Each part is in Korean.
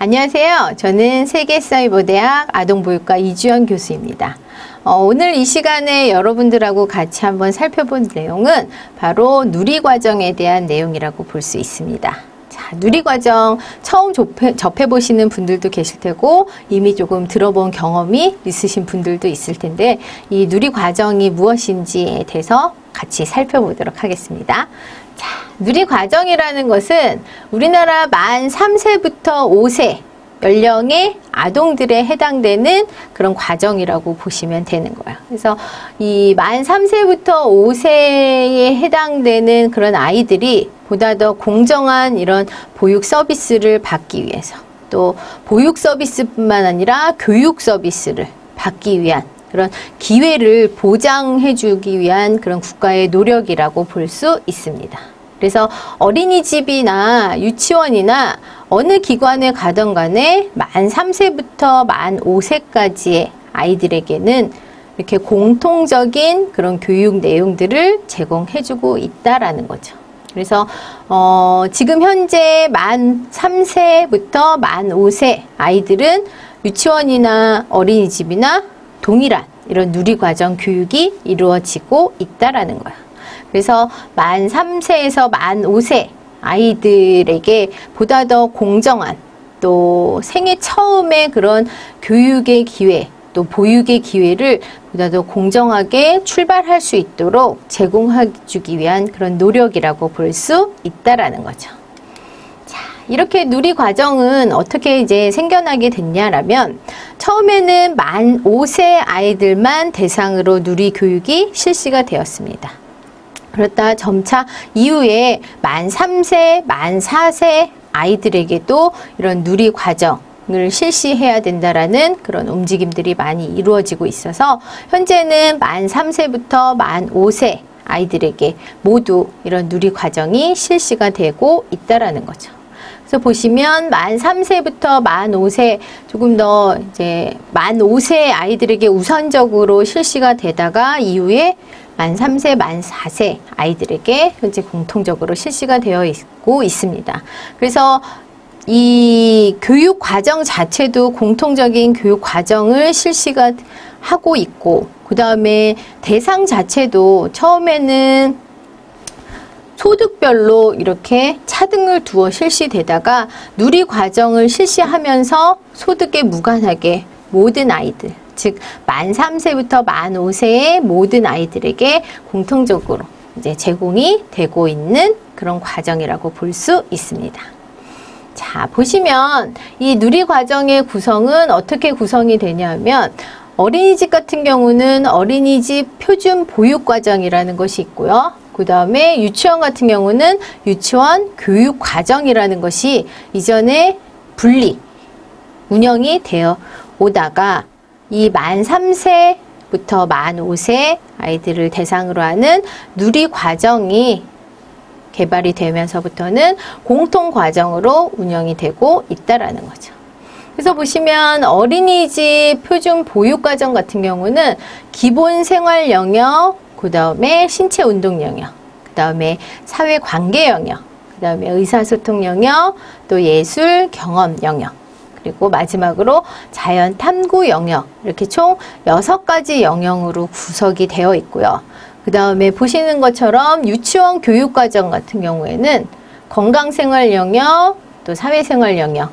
안녕하세요. 저는 세계사이버대학 아동보육과 이주연 교수입니다. 오늘 이 시간에 여러분들하고 같이 한번 살펴본 내용은 바로 누리과정에 대한 내용이라고 볼 수 있습니다. 자, 누리과정 처음 접해보시는 분들도 계실 테고 이미 조금 들어본 경험이 있으신 분들도 있을 텐데 이 누리과정이 무엇인지에 대해서 같이 살펴보도록 하겠습니다. 자, 누리과정이라는 것은 우리나라 만 3세부터 5세 연령의 아동들에 해당되는 그런 과정이라고 보시면 되는 거예요. 그래서 이 만 3세부터 5세에 해당되는 그런 아이들이 보다 더 공정한 이런 보육 서비스를 받기 위해서 또 보육 서비스뿐만 아니라 교육 서비스를 받기 위한 그런 기회를 보장해 주기 위한 그런 국가의 노력이라고 볼 수 있습니다. 그래서 어린이집이나 유치원이나 어느 기관에 가던 간에 만 3세부터 만 5세까지의 아이들에게는 이렇게 공통적인 그런 교육 내용들을 제공해주고 있다라는 거죠. 그래서 지금 현재 만 3세부터 만 5세 아이들은 유치원이나 어린이집이나 동일한 이런 누리과정 교육이 이루어지고 있다라는 거예요. 그래서 만 3세에서 만 5세 아이들에게 보다 더 공정한 또 생애 처음에 그런 교육의 기회 또 보육의 기회를 보다 더 공정하게 출발할 수 있도록 제공해 주기 위한 그런 노력이라고 볼 수 있다라는 거죠. 자, 이렇게 누리과정은 어떻게 이제 생겨나게 됐냐라면 처음에는 만 5세 아이들만 대상으로 누리교육이 실시가 되었습니다. 그렇다 점차 이후에 만 3세, 만 4세 아이들에게도 이런 누리과정을 실시해야 된다라는 그런 움직임들이 많이 이루어지고 있어서 현재는 만 3세부터 만 5세 아이들에게 모두 이런 누리과정이 실시가 되고 있다라는 거죠. 그래서 보시면 만 3세부터 만 5세 조금 더 이제 만 5세 아이들에게 우선적으로 실시가 되다가 이후에 만 3세, 만 4세 아이들에게 현재 공통적으로 실시가 되어 있고 있습니다. 그래서 이 교육 과정 자체도 공통적인 교육 과정을 실시가 하고 있고 그 다음에 대상 자체도 처음에는 소득별로 이렇게 차등을 두어 실시되다가 누리과정을 실시하면서 소득에 무관하게 모든 아이들 즉 만 3세부터 만 5세의 모든 아이들에게 공통적으로 이제 제공이 되고 있는 그런 과정이라고 볼 수 있습니다. 자, 보시면 이 누리과정의 구성은 어떻게 구성이 되냐면 어린이집 같은 경우는 어린이집 표준 보육과정이라는 것이 있고요. 그 다음에 유치원 같은 경우는 유치원 교육과정이라는 것이 이전에 분리 운영이 되어 오다가 이 만 3세부터 만 5세 아이들을 대상으로 하는 누리과정이 개발이 되면서부터는 공통과정으로 운영이 되고 있다라는 거죠. 그래서 보시면 어린이집 표준 보육과정 같은 경우는 기본 생활 영역, 그 다음에 신체 운동 영역, 그 다음에 사회관계 영역, 그 다음에 의사소통 영역, 또 예술 경험 영역, 그리고 마지막으로 자연 탐구 영역 이렇게 총 6가지 영역으로 구성이 되어 있고요. 그 다음에 보시는 것처럼 유치원 교육과정 같은 경우에는 건강생활 영역, 또 사회생활 영역,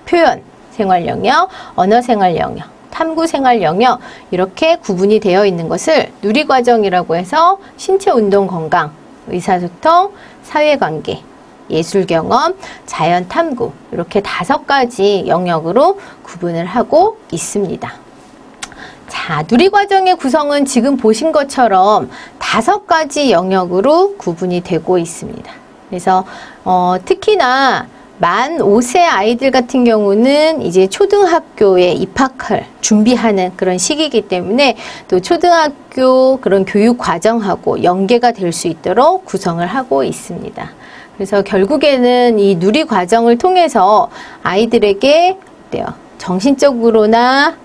표현생활 영역, 언어생활 영역, 탐구생활 영역 이렇게 구분이 되어 있는 것을 누리과정이라고 해서 신체운동 건강, 의사소통, 사회관계, 예술경험, 자연탐구 이렇게 5가지 영역으로 구분을 하고 있습니다. 자, 누리과정의 구성은 지금 보신 것처럼 5가지 영역으로 구분이 되고 있습니다. 그래서 특히나 만 5세 아이들 같은 경우는 이제 초등학교에 입학할 준비하는 그런 시기이기 때문에 또 초등학교 그런 교육 과정하고 연계가 될 수 있도록 구성을 하고 있습니다. 그래서 결국에는 이 누리 과정을 통해서 아이들에게 어때요? 정신적으로나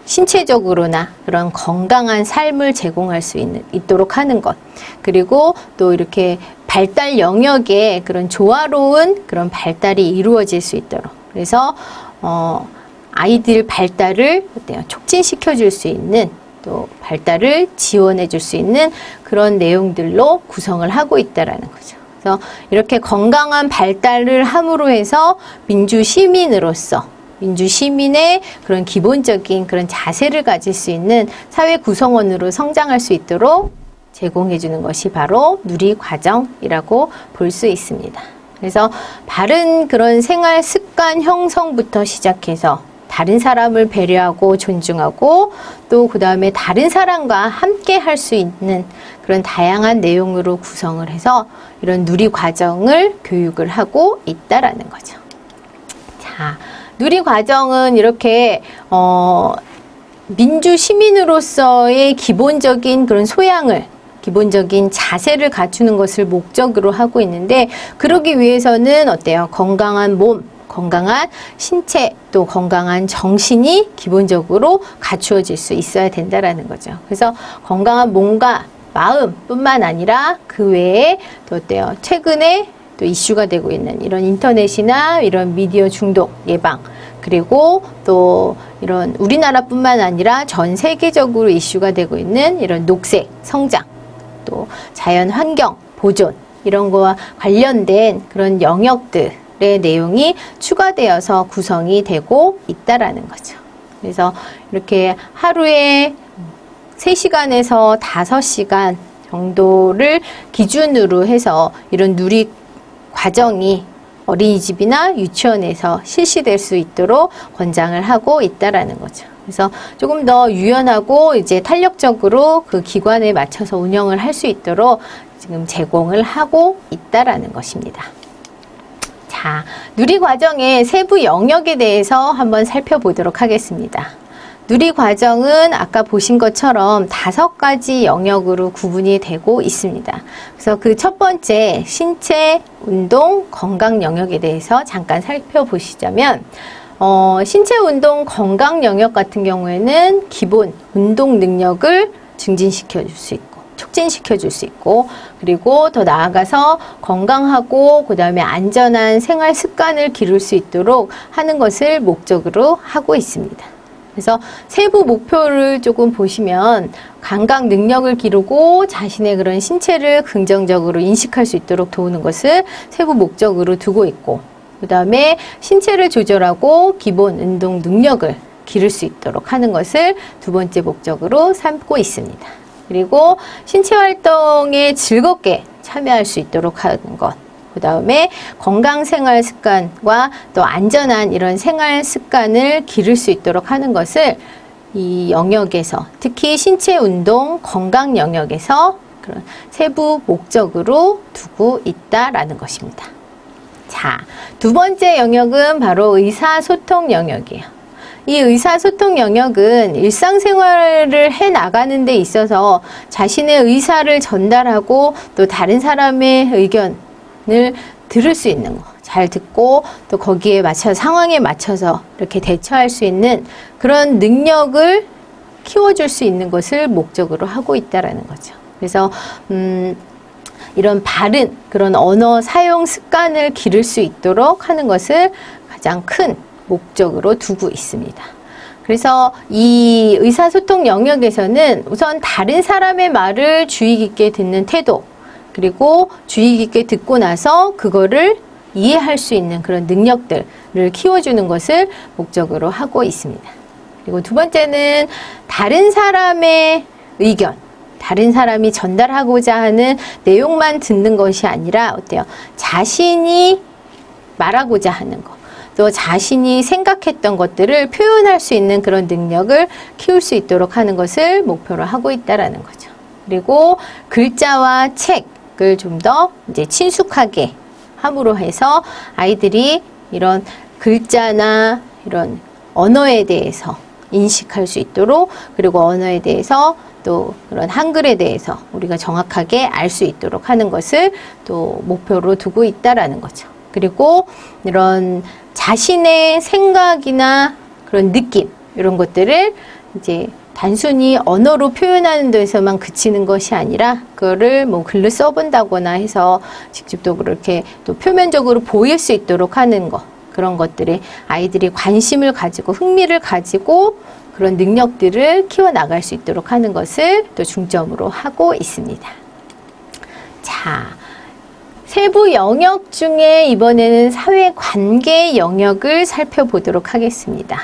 신체적으로나 그런 건강한 삶을 제공할 수 있도록 하는 것. 그리고 또 이렇게 발달 영역에 그런 조화로운 그런 발달이 이루어질 수 있도록. 그래서 아이들 발달을 어때요? 촉진시켜 줄 수 있는, 또 발달을 지원해 줄 수 있는 그런 내용들로 구성을 하고 있다라는 거죠. 그래서 이렇게 건강한 발달을 함으로 해서 민주 시민으로서 민주 시민의 그런 기본적인 그런 자세를 가질 수 있는 사회 구성원으로 성장할 수 있도록 제공해 주는 것이 바로 누리과정이라고 볼 수 있습니다. 그래서 바른 그런 생활 습관 형성부터 시작해서 다른 사람을 배려하고 존중하고 또 그 다음에 다른 사람과 함께 할 수 있는 그런 다양한 내용으로 구성을 해서 이런 누리과정을 교육을 하고 있다라는 거죠. 자, 누리과정은 이렇게 민주 시민으로서의 기본적인 그런 소양을, 기본적인 자세를 갖추는 것을 목적으로 하고 있는데, 그러기 위해서는 어때요? 건강한 몸, 건강한 신체, 또 건강한 정신이 기본적으로 갖추어질 수 있어야 된다라는 거죠. 그래서 건강한 몸과 마음뿐만 아니라 그 외에 또 어때요? 최근에 또 이슈가 되고 있는 이런 인터넷이나 이런 미디어 중독 예방, 그리고 또 이런 우리나라뿐만 아니라 전 세계적으로 이슈가 되고 있는 이런 녹색 성장, 또 자연 환경 보존, 이런 거와 관련된 그런 영역들의 내용이 추가되어서 구성이 되고 있다라는 거죠. 그래서 이렇게 하루에 3시간에서 5시간 정도를 기준으로 해서 이런 누리 과정이 어린이집이나 유치원에서 실시될 수 있도록 권장을 하고 있다라는 거죠. 그래서 조금 더 유연하고 이제 탄력적으로 그 기관에 맞춰서 운영을 할 수 있도록 지금 제공을 하고 있다라는 것입니다. 자, 누리과정의 세부 영역에 대해서 한번 살펴보도록 하겠습니다. 누리과정은 아까 보신 것처럼 5가지 영역으로 구분이 되고 있습니다. 그래서 그 첫 번째 신체, 운동, 건강 영역에 대해서 잠깐 살펴보시자면 신체, 운동, 건강 영역 같은 경우에는 기본 운동 능력을 증진시켜 줄 수 있고 촉진시켜 줄 수 있고, 그리고 더 나아가서 건강하고 그 다음에 안전한 생활 습관을 기를 수 있도록 하는 것을 목적으로 하고 있습니다. 그래서 세부 목표를 조금 보시면 감각 능력을 기르고 자신의 그런 신체를 긍정적으로 인식할 수 있도록 도우는 것을 세부 목적으로 두고 있고, 그 다음에 신체를 조절하고 기본 운동 능력을 기를 수 있도록 하는 것을 2번째 목적으로 삼고 있습니다. 그리고 신체 활동에 즐겁게 참여할 수 있도록 하는 것, 그 다음에 건강 생활 습관과 또 안전한 이런 생활 습관을 기를 수 있도록 하는 것을 이 영역에서, 특히 신체 운동 건강 영역에서 그런 세부 목적으로 두고 있다라는 것입니다. 자, 2번째 영역은 바로 의사소통 영역이에요. 이 의사소통 영역은 일상생활을 해나가는 데 있어서 자신의 의사를 전달하고 또 다른 사람의 의견을 들을 수 있는 거, 잘 듣고 또 거기에 맞춰 상황에 맞춰서 이렇게 대처할 수 있는 그런 능력을 키워줄 수 있는 것을 목적으로 하고 있다라는 거죠. 그래서 이런 바른 그런 언어 사용 습관을 기를 수 있도록 하는 것을 가장 큰 목적으로 두고 있습니다. 그래서 이 의사소통 영역에서는 우선 다른 사람의 말을 주의 깊게 듣는 태도, 그리고 주의 깊게 듣고 나서 그거를 이해할 수 있는 그런 능력들을 키워주는 것을 목적으로 하고 있습니다. 그리고 2번째는 다른 사람의 의견, 다른 사람이 전달하고자 하는 내용만 듣는 것이 아니라 어때요? 자신이 말하고자 하는 것, 또 자신이 생각했던 것들을 표현할 수 있는 그런 능력을 키울 수 있도록 하는 것을 목표로 하고 있다라는 거죠. 그리고 글자와 책을 좀 더 이제 친숙하게 함으로 해서 아이들이 이런 글자나 이런 언어에 대해서 인식할 수 있도록, 그리고 언어에 대해서 또 그런 한글에 대해서 우리가 정확하게 알 수 있도록 하는 것을 또 목표로 두고 있다라는 거죠. 그리고 이런 자신의 생각이나 그런 느낌, 이런 것들을 이제 단순히 언어로 표현하는 데서만 그치는 것이 아니라 그거를 뭐 글로 써본다거나 해서 직접 또 그렇게 또 표면적으로 보일 수 있도록 하는 것, 그런 것들에 아이들이 관심을 가지고 흥미를 가지고 그런 능력들을 키워나갈 수 있도록 하는 것을 또 중점으로 하고 있습니다. 자, 세부 영역 중에 이번에는 사회관계 영역을 살펴보도록 하겠습니다.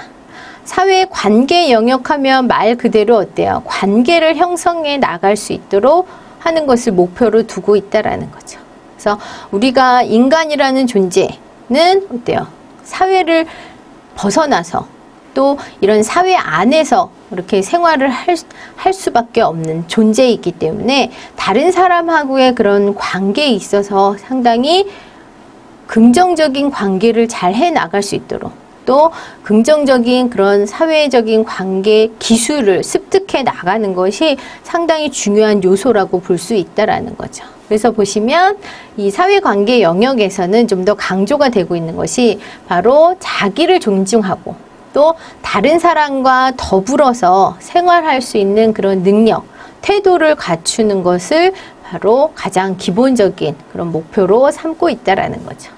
사회관계 영역 하면 말 그대로 어때요? 관계를 형성해 나갈 수 있도록 하는 것을 목표로 두고 있다라는 거죠. 그래서 우리가 인간이라는 존재는 어때요? 사회를 벗어나서 또 이런 사회 안에서 이렇게 생활을 할 수밖에 없는 존재이기 때문에 다른 사람하고의 그런 관계에 있어서 상당히 긍정적인 관계를 잘 해 나갈 수 있도록 또 긍정적인 그런 사회적인 관계 기술을 습득해 나가는 것이 상당히 중요한 요소라고 볼 수 있다라는 거죠. 그래서 보시면 이 사회관계 영역에서는 좀 더 강조가 되고 있는 것이 바로 자기를 존중하고 또 다른 사람과 더불어서 생활할 수 있는 그런 능력, 태도를 갖추는 것을 바로 가장 기본적인 그런 목표로 삼고 있다라는 거죠.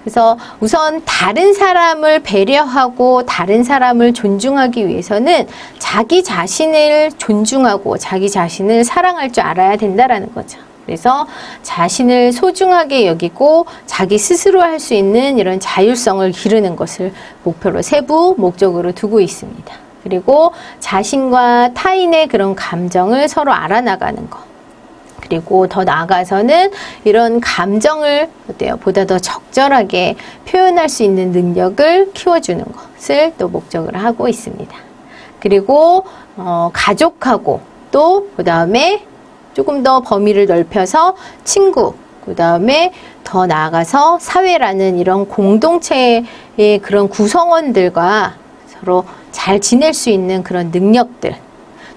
그래서 우선 다른 사람을 배려하고 다른 사람을 존중하기 위해서는 자기 자신을 존중하고 자기 자신을 사랑할 줄 알아야 된다라는 거죠. 그래서 자신을 소중하게 여기고 자기 스스로 할 수 있는 이런 자율성을 기르는 것을 목표로 세부 목적으로 두고 있습니다. 그리고 자신과 타인의 그런 감정을 서로 알아나가는 것. 그리고 더 나아가서는 이런 감정을 어때요? 보다 더 적절하게 표현할 수 있는 능력을 키워주는 것을 또 목적으로 하고 있습니다. 그리고 가족하고 또 그다음에 조금 더 범위를 넓혀서 친구, 그 다음에 더 나아가서 사회라는 이런 공동체의 그런 구성원들과 서로 잘 지낼 수 있는 그런 능력들,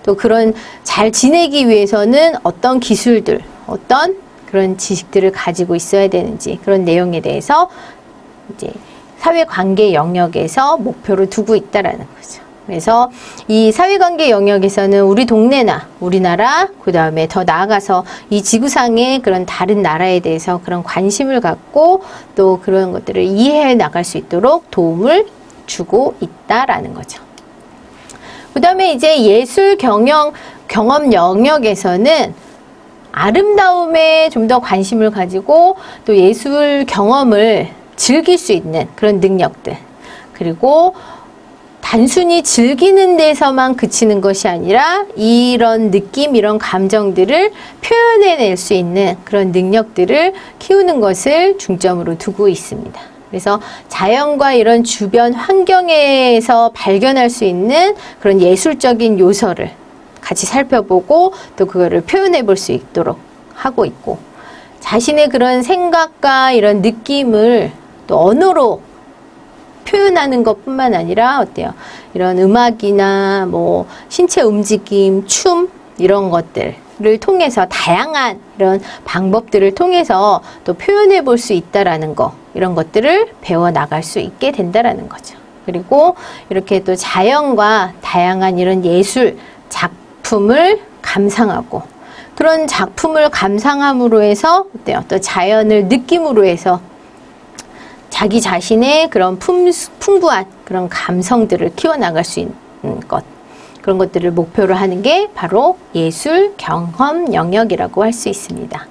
또 그런 잘 지내기 위해서는 어떤 기술들, 어떤 그런 지식들을 가지고 있어야 되는지 그런 내용에 대해서 이제 사회관계 영역에서 목표를 두고 있다라는 거죠. 그래서 이 사회관계 영역에서는 우리 동네나 우리나라, 그 다음에 더 나아가서 이 지구상의 그런 다른 나라에 대해서 그런 관심을 갖고 또 그런 것들을 이해해 나갈 수 있도록 도움을 주고 있다라는 거죠. 그 다음에 이제 예술 경험 영역에서는 아름다움에 좀 더 관심을 가지고 또 예술 경험을 즐길 수 있는 그런 능력들, 그리고 단순히 즐기는 데서만 그치는 것이 아니라 이런 느낌, 이런 감정들을 표현해낼 수 있는 그런 능력들을 키우는 것을 중점으로 두고 있습니다. 그래서 자연과 이런 주변 환경에서 발견할 수 있는 그런 예술적인 요소를 같이 살펴보고 또 그거를 표현해 볼 수 있도록 하고 있고, 자신의 그런 생각과 이런 느낌을 또 언어로 표현하는 것뿐만 아니라 어때요? 이런 음악이나 뭐 신체 움직임, 춤 이런 것들을 통해서 다양한 이런 방법들을 통해서 또 표현해 볼 수 있다라는 거, 이런 것들을 배워 나갈 수 있게 된다라는 거죠. 그리고 이렇게 또 자연과 다양한 이런 예술 작품을 감상하고, 그런 작품을 감상함으로 해서 어때요? 또 자연을 느낌으로 해서 자기 자신의 그런 풍부한 그런 감성들을 키워나갈 수 있는 것, 그런 것들을 목표로 하는 게 바로 예술 경험 영역이라고 할 수 있습니다.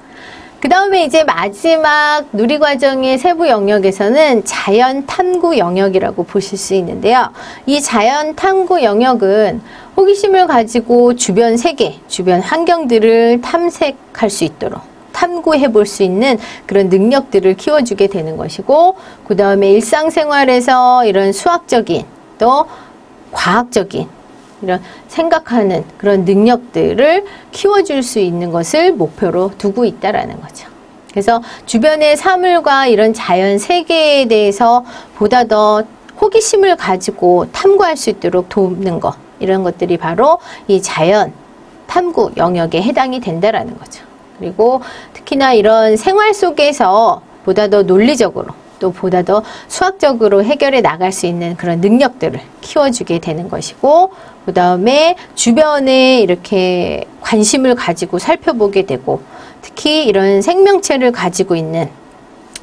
그 다음에 이제 마지막 누리과정의 세부 영역에서는 자연 탐구 영역이라고 보실 수 있는데요. 이 자연 탐구 영역은 호기심을 가지고 주변 세계, 주변 환경들을 탐색할 수 있도록 탐구해 볼 수 있는 그런 능력들을 키워주게 되는 것이고, 그 다음에 일상생활에서 이런 수학적인 또 과학적인 이런 생각하는 그런 능력들을 키워줄 수 있는 것을 목표로 두고 있다라는 거죠. 그래서 주변의 사물과 이런 자연 세계에 대해서 보다 더 호기심을 가지고 탐구할 수 있도록 돕는 것, 이런 것들이 바로 이 자연 탐구 영역에 해당이 된다라는 거죠. 그리고 특히나 이런 생활 속에서 보다 더 논리적으로 또 보다 더 수학적으로 해결해 나갈 수 있는 그런 능력들을 키워주게 되는 것이고, 그 다음에 주변에 이렇게 관심을 가지고 살펴보게 되고, 특히 이런 생명체를 가지고 있는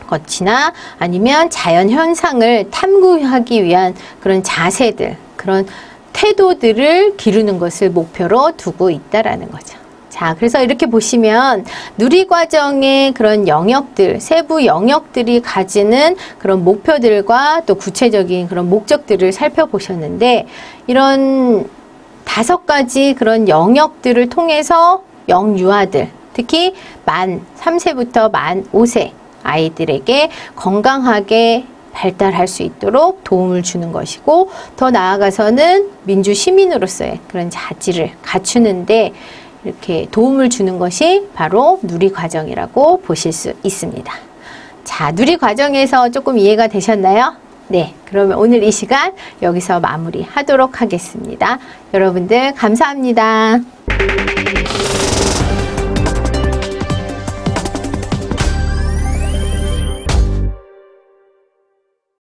것이나 아니면 자연 현상을 탐구하기 위한 그런 자세들, 그런 태도들을 기르는 것을 목표로 두고 있다라는 거죠. 자, 그래서 이렇게 보시면 누리과정의 그런 영역들, 세부 영역들이 가지는 그런 목표들과 또 구체적인 그런 목적들을 살펴보셨는데, 이런 5가지 그런 영역들을 통해서 영유아들, 특히 만 3세부터 만 5세 아이들에게 건강하게 발달할 수 있도록 도움을 주는 것이고, 더 나아가서는 민주 시민으로서의 그런 자질을 갖추는데 이렇게 도움을 주는 것이 바로 누리과정이라고 보실 수 있습니다. 자, 누리과정에서 조금 이해가 되셨나요? 네, 그러면 오늘 이 시간 여기서 마무리하도록 하겠습니다. 여러분들 감사합니다.